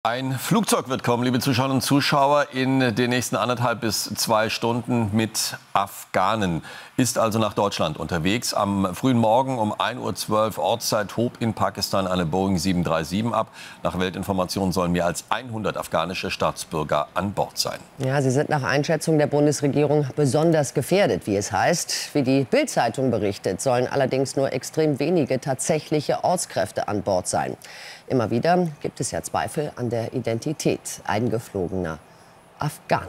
Ein Flugzeug wird kommen, liebe Zuschauerinnen und Zuschauer, in den nächsten 1,5 bis 2 Stunden mit Afghanen. Ist also nach Deutschland unterwegs. Am frühen Morgen um 1:12 Uhr Ortszeit hob in Pakistan eine Boeing 737 ab. Nach Weltinformationen sollen mehr als 100 afghanische Staatsbürger an Bord sein. Ja, sie sind nach Einschätzung der Bundesregierung besonders gefährdet, wie es heißt. Wie die Bild-Zeitung berichtet, sollen allerdings nur extrem wenige tatsächliche Ortskräfte an Bord sein. Immer wieder gibt es ja Zweifel an der Identität eingeflogener Afghanen.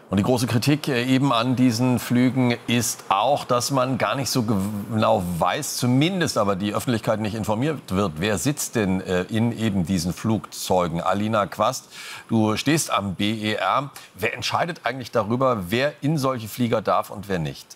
Und die große Kritik eben an diesen Flügen ist auch, dass man gar nicht so genau weiß, zumindest aber die Öffentlichkeit nicht informiert wird, wer sitzt denn in eben diesen Flugzeugen. Alina Quast, du stehst am BER. Wer entscheidet eigentlich darüber, wer in solche Flieger darf und wer nicht?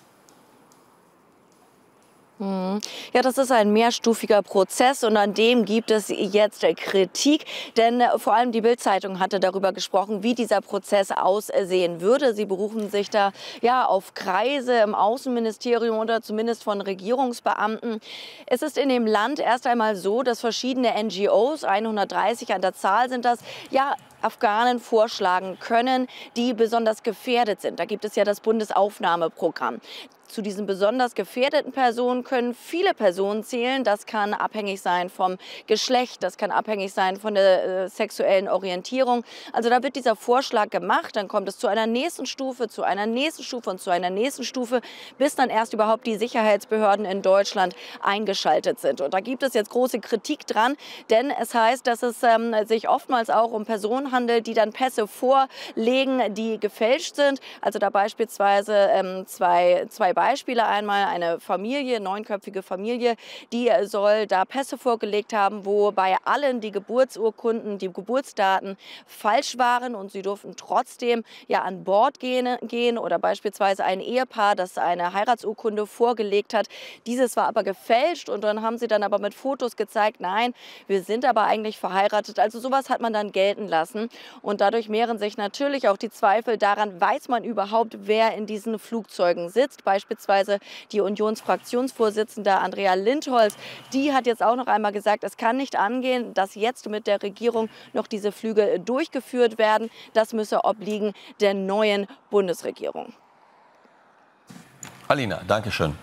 Ja, das ist ein mehrstufiger Prozess und an dem gibt es jetzt Kritik, denn vor allem die Bild-Zeitung hatte darüber gesprochen, wie dieser Prozess aussehen würde. Sie berufen sich da ja auf Kreise im Außenministerium oder zumindest von Regierungsbeamten. Es ist in dem Land erst einmal so, dass verschiedene NGOs, 130 an der Zahl sind das, ja, Afghanen vorschlagen können, die besonders gefährdet sind. Da gibt es ja das Bundesaufnahmeprogramm. Zu diesen besonders gefährdeten Personen können viele Personen zählen. Das kann abhängig sein vom Geschlecht, das kann abhängig sein von der sexuellen Orientierung. Also da wird dieser Vorschlag gemacht, dann kommt es zu einer nächsten Stufe, zu einer nächsten Stufe und zu einer nächsten Stufe, bis dann erst überhaupt die Sicherheitsbehörden in Deutschland eingeschaltet sind. Und da gibt es jetzt große Kritik dran, denn es heißt, dass es sich oftmals auch um Personen handelt, die dann Pässe vorlegen, die gefälscht sind. Also da beispielsweise zwei Beispiele. Einmal eine Familie, 9-köpfige Familie, die soll da Pässe vorgelegt haben, wo bei allen die Geburtsurkunden, die Geburtsdaten falsch waren und sie durften trotzdem ja an Bord gehen. Oder beispielsweise ein Ehepaar, das eine Heiratsurkunde vorgelegt hat. Dieses war aber gefälscht und dann haben sie dann aber mit Fotos gezeigt, nein, wir sind aber eigentlich verheiratet. Also sowas hat man dann gelten lassen und dadurch mehren sich natürlich auch die Zweifel daran, weiß man überhaupt, wer in diesen Flugzeugen sitzt. Beispielsweise die Unionsfraktionsvorsitzende Andrea Lindholz, die hat jetzt auch noch einmal gesagt, es kann nicht angehen, dass jetzt mit der Regierung noch diese Flüge durchgeführt werden. Das müsse obliegen der neuen Bundesregierung. Alina, danke schön.